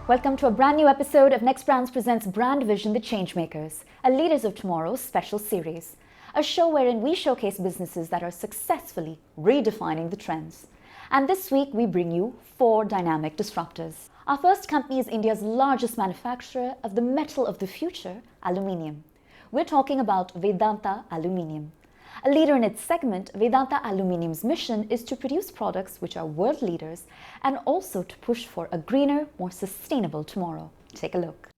Welcome to a brand new episode of Next Brands presents Brand Vision the Changemakers, a Leaders of Tomorrow special series. A show wherein we showcase businesses that are successfully redefining the trends. And this week we bring you 4 dynamic disruptors. Our first company is India's largest manufacturer of the metal of the future, aluminium. We're talking about Vedanta Aluminium. A leader in its segment, Vedanta Aluminium's mission is to produce products which are world leaders and also to push for a greener, more sustainable tomorrow. Take a look.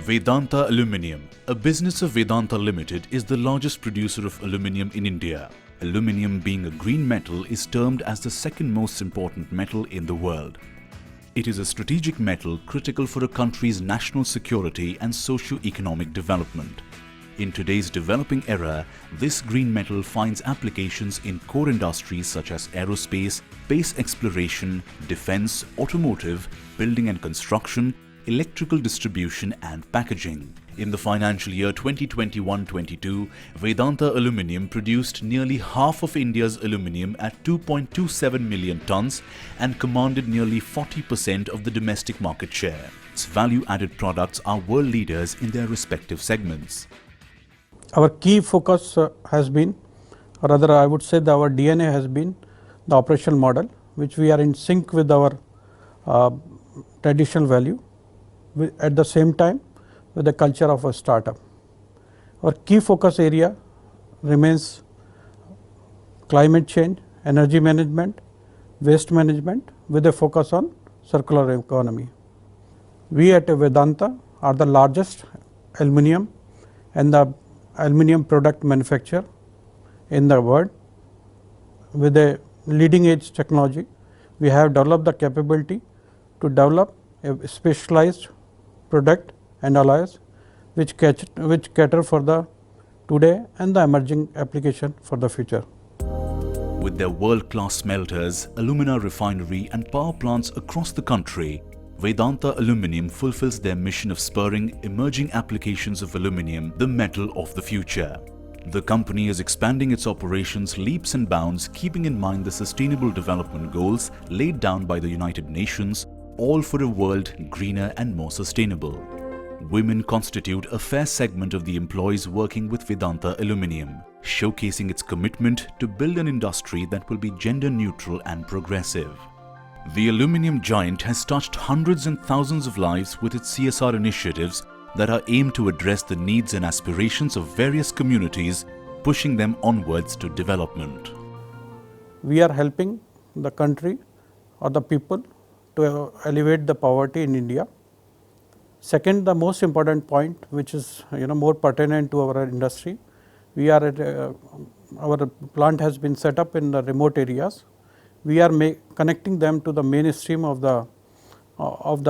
Vedanta Aluminium, a business of Vedanta Limited, is the largest producer of aluminium in India. Aluminium, being a green metal, is termed as the second most important metal in the world. It is a strategic metal critical for a country's national security and socio-economic development. In today's developing era, this green metal finds applications in core industries such as aerospace, space exploration, defense, automotive, building and construction, electrical distribution and packaging. In the financial year 2021-22, Vedanta Aluminium produced nearly half of India's aluminium at 2.27 million tons and commanded nearly 40% of the domestic market share. Its value-added products are world leaders in their respective segments. Our key focus has been, or rather I would say that our DNA has been the operational model, which we are in sync with our traditional value, at the same time with the culture of a startup. Our key focus area remains climate change, energy management, waste management with a focus on circular economy. We at Vedanta are the largest aluminium and the aluminium product manufacturer in the world. With a leading edge technology, we have developed the capability to develop a specialized product and alloys which cater for the today and the emerging application for the future. With their world-class smelters, alumina refinery and power plants across the country, Vedanta Aluminium fulfills their mission of spurring emerging applications of aluminium, the metal of the future. The company is expanding its operations leaps and bounds, keeping in mind the Sustainable Development Goals laid down by the United Nations, all for a world greener and more sustainable. Women constitute a fair segment of the employees working with Vedanta Aluminium, showcasing its commitment to build an industry that will be gender neutral and progressive. The aluminium giant has touched hundreds and thousands of lives with its CSR initiatives that are aimed to address the needs and aspirations of various communities, pushing them onwards to development. We are helping the country or the people to elevate the poverty in India. Second, the most important point, which is more pertinent to our industry, we are at our plant has been set up in the remote areas. We are connecting them to the mainstream of the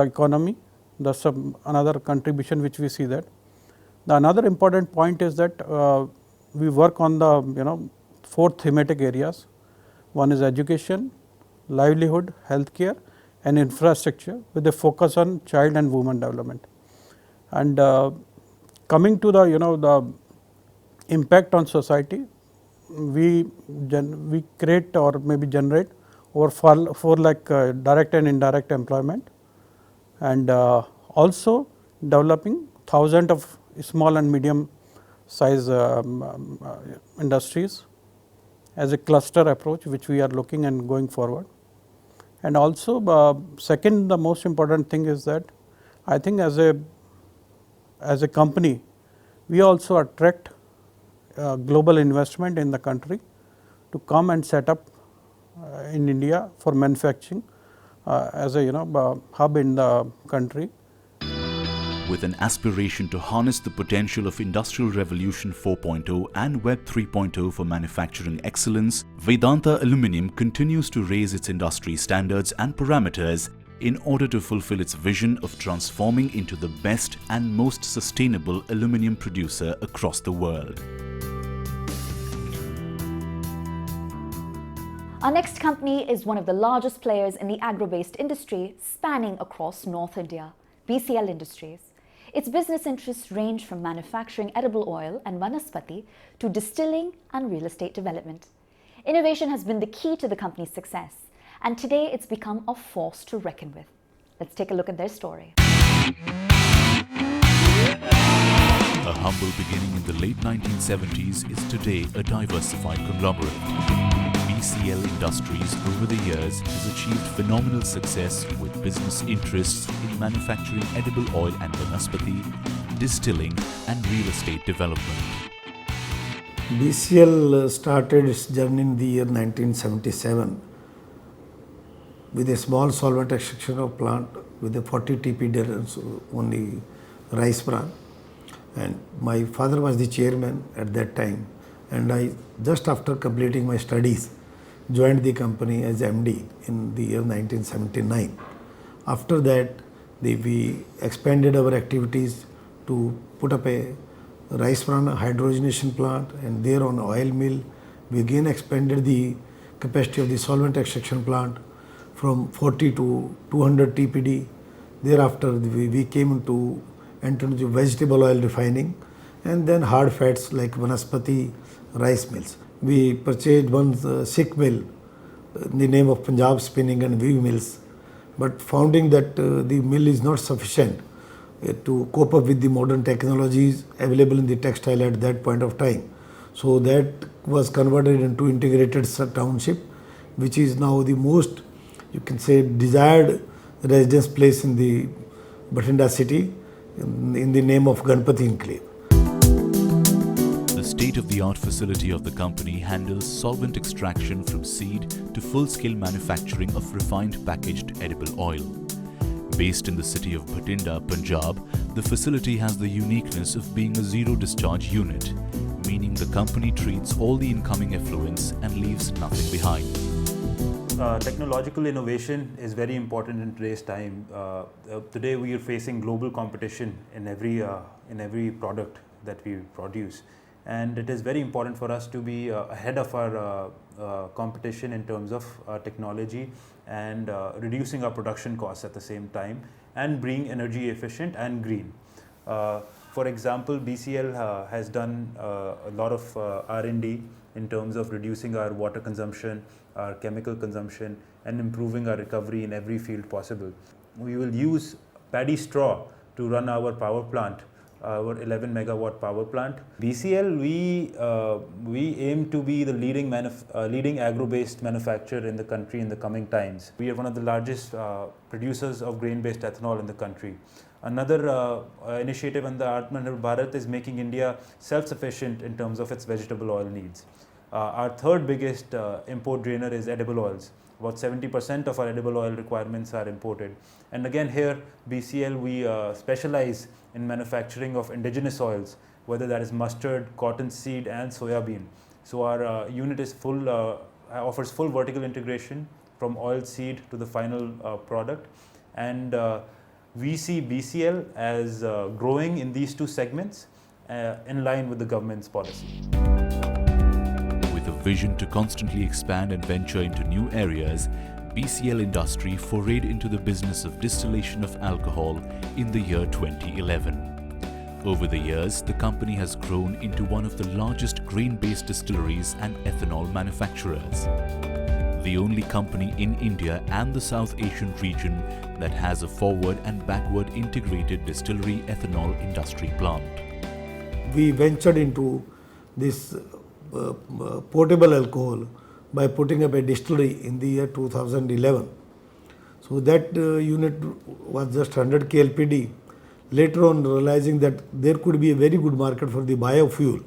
economy. That's another contribution which we see that. Another important point is that we work on the 4 thematic areas. One is education, livelihood, healthcare, and infrastructure with a focus on child and women development. And coming to the impact on society, we create or maybe generate over 4 lakh direct and indirect employment, and also developing thousands of small and medium size industries as a cluster approach, which we are looking and going forward. And also second, the most important thing is that I think as a company, we also attract global investment in the country to come and set up in India for manufacturing as a hub in the country. With an aspiration to harness the potential of Industrial Revolution 4.0 and Web 3.0 for manufacturing excellence, Vedanta Aluminium continues to raise its industry standards and parameters in order to fulfill its vision of transforming into the best and most sustainable aluminium producer across the world. Our next company is one of the largest players in the agro-based industry, spanning across North India, BCL Industries. Its business interests range from manufacturing edible oil and vanaspati to distilling and real estate development. Innovation has been the key to the company's success, and today it's become a force to reckon with. Let's take a look at their story. A humble beginning in the late 1970s is today a diversified conglomerate. BCL Industries over the years has achieved phenomenal success with business interests in manufacturing edible oil and vanaspati, distilling and real estate development. BCL started its journey in the year 1977 with a small solvent extraction plant with a 40 TPD only rice bran. And my father was the chairman at that time, and I, just after completing my studies, joined the company as MD in the year 1979. After that, we expanded our activities to put up a rice bran hydrogenation plant, and there on oil mill, we again expanded the capacity of the solvent extraction plant from 40 to 200 TPD. Thereafter, we came into entered into vegetable oil refining, and then hard fats like vanaspati rice mills. We purchased one Sikh mill in the name of Punjab Spinning and Weave Mills, but finding that the mill is not sufficient to cope up with the modern technologies available in the textile at that point of time. So that was converted into integrated township, which is now the most, you can say, desired residence place in the Bathinda city, in the name of Ganpati Enclave. The state-of-the-art facility of the company handles solvent extraction from seed to full-scale manufacturing of refined packaged edible oil. Based in the city of Bathinda, Punjab, the facility has the uniqueness of being a zero-discharge unit, meaning the company treats all the incoming effluents and leaves nothing behind. Technological innovation is very important in today's time. Today we are facing global competition in every product that we produce, and it is very important for us to be ahead of our competition in terms of technology and reducing our production costs at the same time and being energy efficient and green. For example, BCL has done a lot of R&D in terms of reducing our water consumption, our chemical consumption, and improving our recovery in every field possible. We will use paddy straw to run our power plant, our 11 megawatt power plant. BCL, we aim to be the leading agro-based manufacturer in the country in the coming times. We are one of the largest producers of grain-based ethanol in the country. Another initiative under Atmanirbhar Bharat is making India self-sufficient in terms of its vegetable oil needs. Our third biggest import drainer is edible oils. About 70% of our edible oil requirements are imported. And again here, BCL, we specialize in manufacturing of indigenous oils, whether that is mustard, cottonseed and soya bean. So our unit is offers full vertical integration from oil seed to the final product. And we see BCL as growing in these two segments in line with the government's policy. With a vision to constantly expand and venture into new areas, BCL Industry forayed into the business of distillation of alcohol in the year 2011. Over the years, the company has grown into one of the largest grain-based distilleries and ethanol manufacturers. The only company in India and the South Asian region that has a forward and backward integrated distillery ethanol industry plant. We ventured into this portable alcohol by putting up a distillery in the year 2011. So that unit was just 100 KLPD. Later on, realizing that there could be a very good market for the biofuel,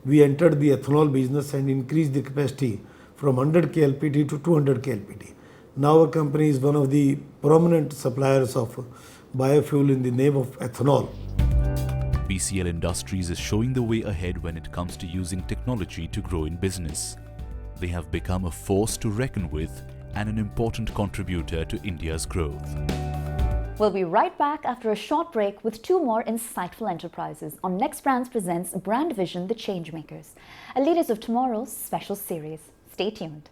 we entered the ethanol business and increased the capacity from 100 KLPD to 200 KLPD. Now our company is one of the prominent suppliers of biofuel in the name of ethanol. BCL Industries is showing the way ahead when it comes to using technology to grow in business. They have become a force to reckon with and an important contributor to India's growth. We'll be right back after a short break with two more insightful enterprises on Next Brands presents Brand Vision, the Changemakers, a Leaders of Tomorrow's special series. Stay tuned.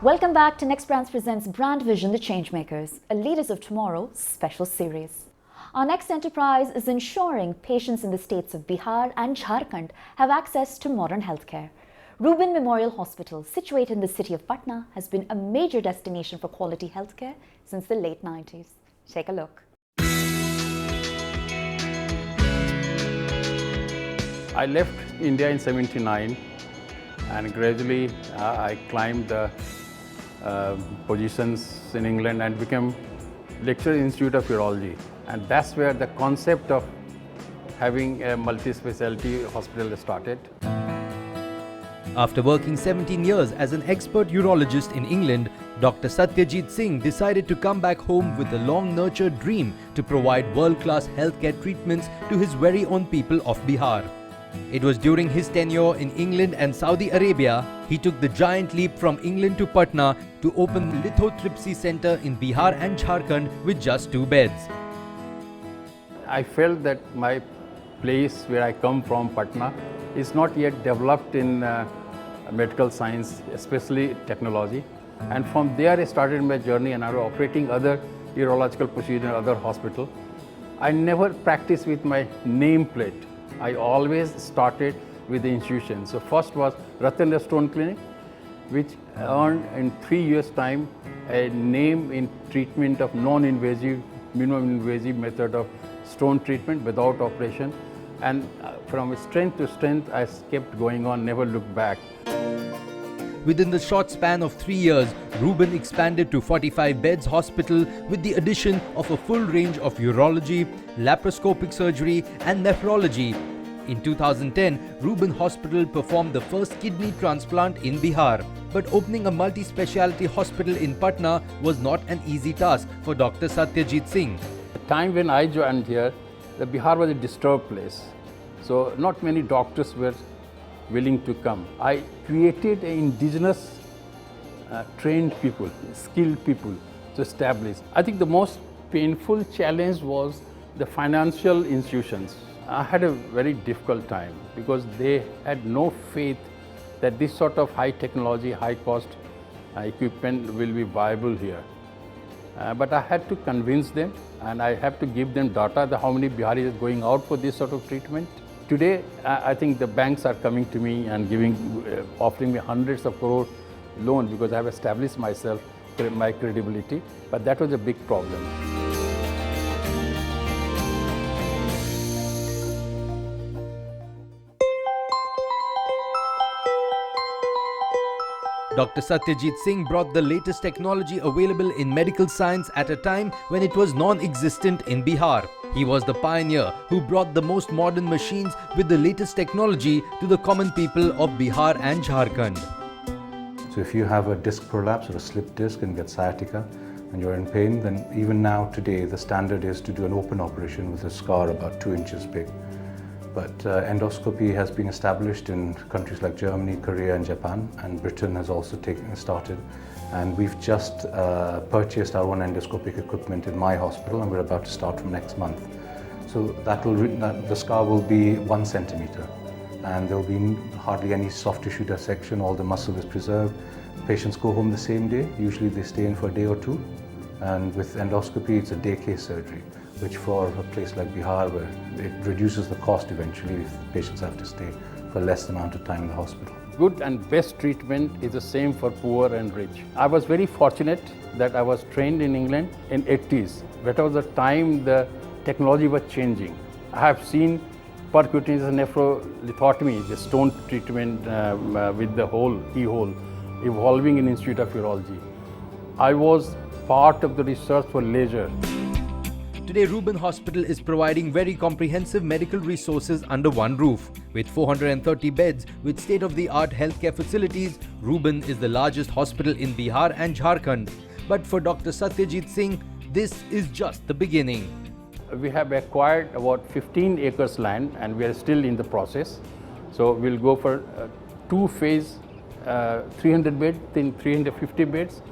Welcome back to Next Brands presents Brand Vision, the Changemakers, a Leaders of Tomorrow special series. Our next enterprise is ensuring patients in the states of Bihar and Jharkhand have access to modern healthcare. Ruban Memorial Hospital, situated in the city of Patna, has been a major destination for quality healthcare since the late 90s. Take a look. I left India in '79 and gradually I climbed the positions in England and became lecturer in Institute of Urology. And that's where the concept of having a multi-specialty hospital started. After working 17 years as an expert urologist in England, Dr. Satyajit Singh decided to come back home with a long-nurtured dream to provide world-class healthcare treatments to his very own people of Bihar. It was during his tenure in England and Saudi Arabia, he took the giant leap from England to Patna to open the lithotripsy center in Bihar and Jharkhand with just 2 beds. I felt that my place where I come from, Patna, is not yet developed in medical science, especially technology. And from there I started my journey and I was operating other urological procedures in other hospitals. I never practiced with my nameplate. I always started with the institution. So first was Ratana Stone Clinic, which earned in 3 years' time a name in treatment of non-invasive, minimum invasive method of stone treatment without operation. And from strength to strength, I kept going on, never looked back. Within the short span of 3 years, Ruban expanded to 45 beds hospital with the addition of a full range of urology, laparoscopic surgery and nephrology. In 2010, Ruban Hospital performed the first kidney transplant in Bihar. But opening a multi-speciality hospital in Patna was not an easy task for Dr. Satyajit Singh. The time when I joined here, the Bihar was a disturbed place. So not many doctors were willing to come. I created indigenous trained people, skilled people to establish. I think the most painful challenge was the financial institutions. I had a very difficult time because they had no faith that this sort of high technology, high cost equipment will be viable here. But I had to convince them and I have to give them data that how many Biharis are going out for this sort of treatment. Today, I think the banks are coming to me and offering me hundreds of crore loan because I have established myself, my credibility, but that was a big problem. Dr. Satyajit Singh brought the latest technology available in medical science at a time when it was non-existent in Bihar. He was the pioneer who brought the most modern machines with the latest technology to the common people of Bihar and Jharkhand. So if you have a disc prolapse or a slipped disc and get sciatica and you're in pain, then even now today the standard is to do an open operation with a scar about 2 inches big. But endoscopy has been established in countries like Germany, Korea and Japan, and Britain has also started. And we've just purchased our own endoscopic equipment in my hospital and we're about to start from next month. So the scar will be 1 centimeter and there will be hardly any soft tissue dissection, all the muscle is preserved. Patients go home the same day, usually they stay in for a day or 2. And with endoscopy, it's a day case surgery, which for a place like Bihar, where it reduces the cost eventually if patients have to stay for less amount of time in the hospital. Good and best treatment is the same for poor and rich. I was very fortunate that I was trained in England in 80s. That was the time the technology was changing. I have seen percutaneous nephrolithotomy, the stone treatment with the keyhole, evolving in Institute of Urology. I was part of the research for laser. Today, Ruban Hospital is providing very comprehensive medical resources under one roof. With 430 beds with state-of-the-art healthcare facilities, Ruban is the largest hospital in Bihar and Jharkhand. But for Dr. Satyajit Singh, this is just the beginning. We have acquired about 15 acres land and we are still in the process. So we'll go for 2-phase 300 beds, then 350 beds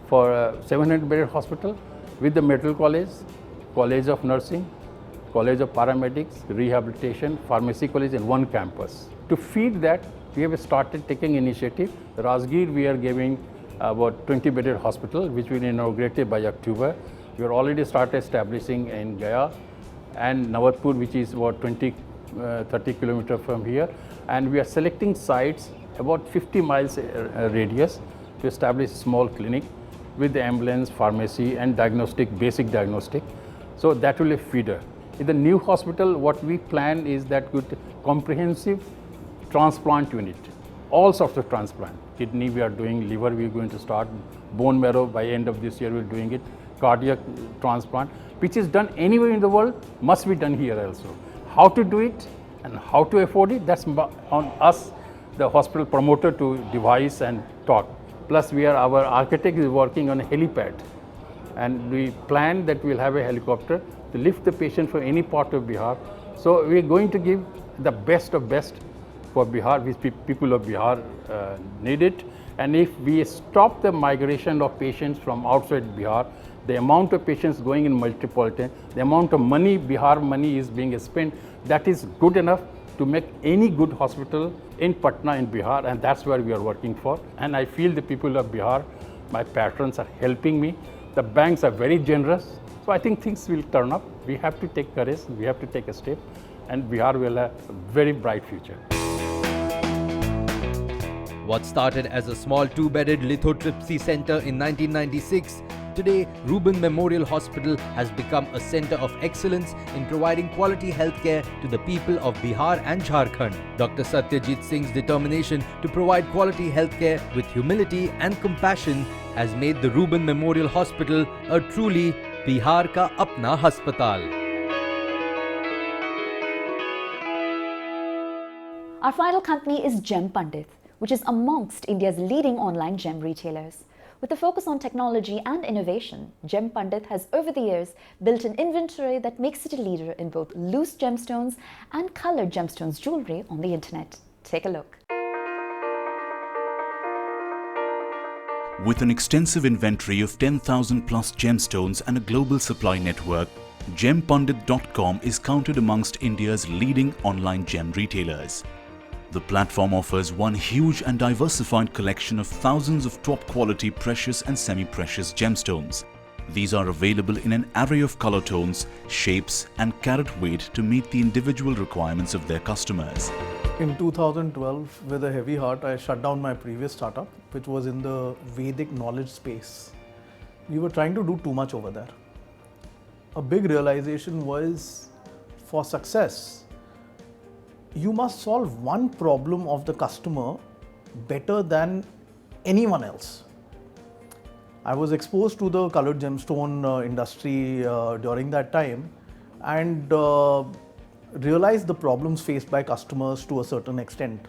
for a 700-bedded hospital with the medical college, College of Nursing, College of Paramedics, Rehabilitation, Pharmacy College in one campus. To feed that, we have started taking initiative. Rajgir, we are giving about 20-bedded hospital, which will be inaugurated by October. We are already started establishing in Gaya and Navatpur, which is about 30 kilometers from here. And we are selecting sites about 50 miles radius to establish a small clinic with the ambulance, pharmacy and basic diagnostic. So that will be a feeder. In the new hospital, what we plan is that with comprehensive transplant unit, all sorts of transplant. Kidney we are doing, liver we are going to start, bone marrow by end of this year we are doing it, cardiac transplant, which is done anywhere in the world, must be done here also. How to do it and how to afford it, that's on us, the hospital promoter, to devise and talk. Plus our architect is working on a helipad, and we plan that we will have a helicopter to lift the patient from any part of Bihar. So we are going to give the best of best for Bihar, which people of Bihar need it. And if we stop the migration of patients from outside Bihar, the amount of patients going in metropolitan, the amount of money, Bihar money is being spent, that is good enough to make any good hospital in Patna in Bihar, and that's where we are working for. And I feel the people of Bihar, my patrons, are helping me. The banks are very generous. So I think things will turn up. We have to take courage, we have to take a step, and Bihar will have a very bright future. What started as a small two-bedded lithotripsy center in 1996, today Ruban Memorial Hospital has become a center of excellence in providing quality healthcare to the people of Bihar and Jharkhand. Dr. Satyajit Singh's determination to provide quality healthcare with humility and compassion has made the Ruban Memorial Hospital a truly Bihar ka apna haspatal. Our final company is Gempundit, which is amongst India's leading online gem retailers. With a focus on technology and innovation, Gempundit has over the years built an inventory that makes it a leader in both loose gemstones and colored gemstones jewelry on the internet. Take a look. With an extensive inventory of 10,000 plus gemstones and a global supply network, Gempundit.com is counted amongst India's leading online gem retailers. The platform offers one huge and diversified collection of thousands of top-quality precious and semi-precious gemstones. These are available in an array of color tones, shapes and carat weight to meet the individual requirements of their customers. In 2012, with a heavy heart, I shut down my previous startup, which was in the Vedic knowledge space. We were trying to do too much over there. A big realization was, for success, you must solve one problem of the customer better than anyone else. I was exposed to the colored gemstone industry during that time, and realized the problems faced by customers to a certain extent.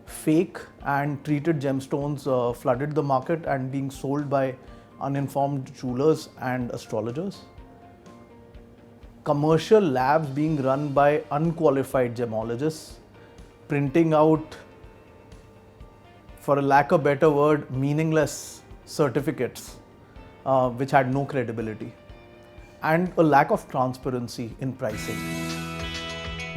Fake and treated gemstones flooded the market and being sold by uninformed jewelers and astrologers. Commercial labs being run by unqualified gemologists, printing out, for a lack of a better word, meaningless certificates which had no credibility, and a lack of transparency in pricing.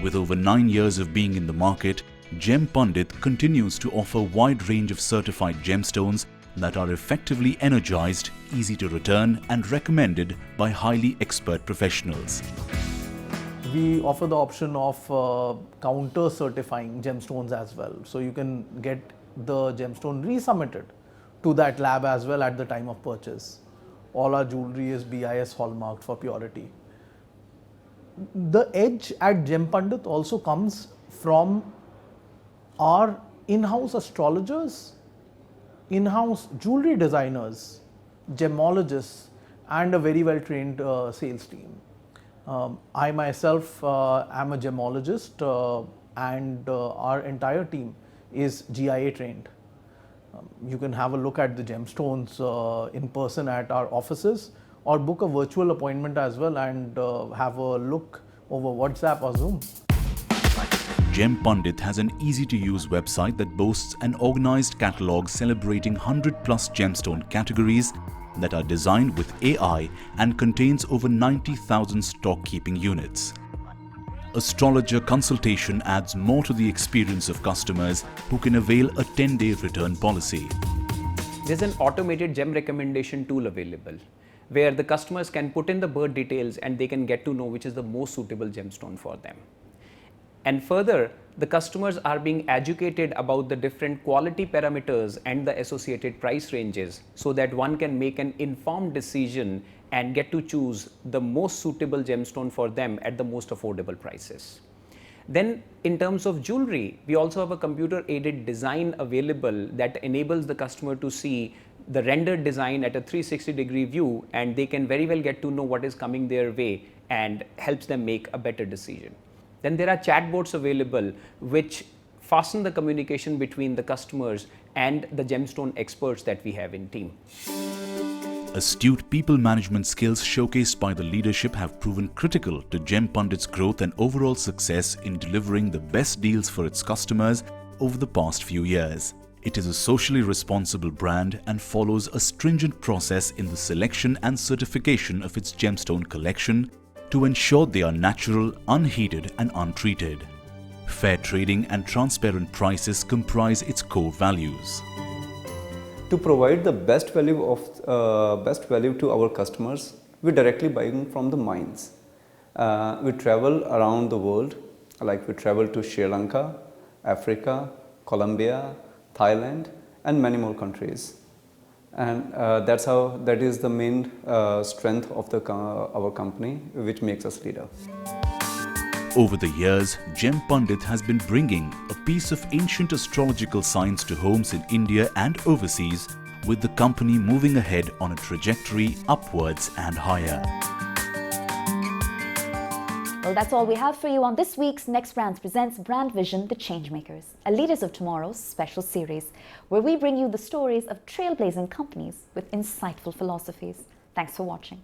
With over 9 years of being in the market, Gempundit continues to offer a wide range of certified gemstones that are effectively energized, easy to return and recommended by highly expert professionals. We offer the option of counter certifying gemstones as well. So you can get the gemstone resubmitted to that lab as well at the time of purchase. All our jewelry is BIS hallmarked for purity. The edge at Gempundit also comes from our in-house astrologers, in-house jewelry designers, gemologists, and a very well-trained sales team. I myself am a gemologist, and our entire team is GIA trained. You can have a look at the gemstones in person at our offices, or book a virtual appointment as well and have a look over WhatsApp or Zoom. Gempundit has an easy-to-use website that boasts an organized catalog celebrating 100 plus gemstone categories that are designed with AI and contains over 90,000 stock-keeping units. Astrologer consultation adds more to the experience of customers who can avail a 10-day return policy. There's an automated gem recommendation tool available. where the customers can put in the birth details and they can get to know which is the most suitable gemstone for them. And further, the customers are being educated about the different quality parameters and the associated price ranges, so that one can make an informed decision and get to choose the most suitable gemstone for them at the most affordable prices. Then in terms of jewelry, we also have a computer aided design available that enables the customer to see the rendered design at a 360-degree view, and they can very well get to know what is coming their way and helps them make a better decision. Then there are chatbots available which fasten the communication between the customers and the gemstone experts that we have in team. Astute people management skills showcased by the leadership have proven critical to Gempundit's growth and overall success in delivering the best deals for its customers over the past few years. It is a socially responsible brand and follows a stringent process in the selection and certification of its gemstone collection to ensure they are natural, unheated and untreated. Fair trading and transparent prices comprise its core values. To provide the best value to our customers, we directly buy from the mines. We travel around the world, like we travel to Sri Lanka, Africa, Colombia, Thailand, and many more countries. And that is the main strength of our company, which makes us leader. Over the years, Gempundit has been bringing a piece of ancient astrological science to homes in India and overseas, with the company moving ahead on a trajectory upwards and higher. Well, that's all we have for you on this week's Next Brands Presents Brand Vision, The Changemakers, a Leaders of Tomorrow's special series, where we bring you the stories of trailblazing companies with insightful philosophies. Thanks for watching.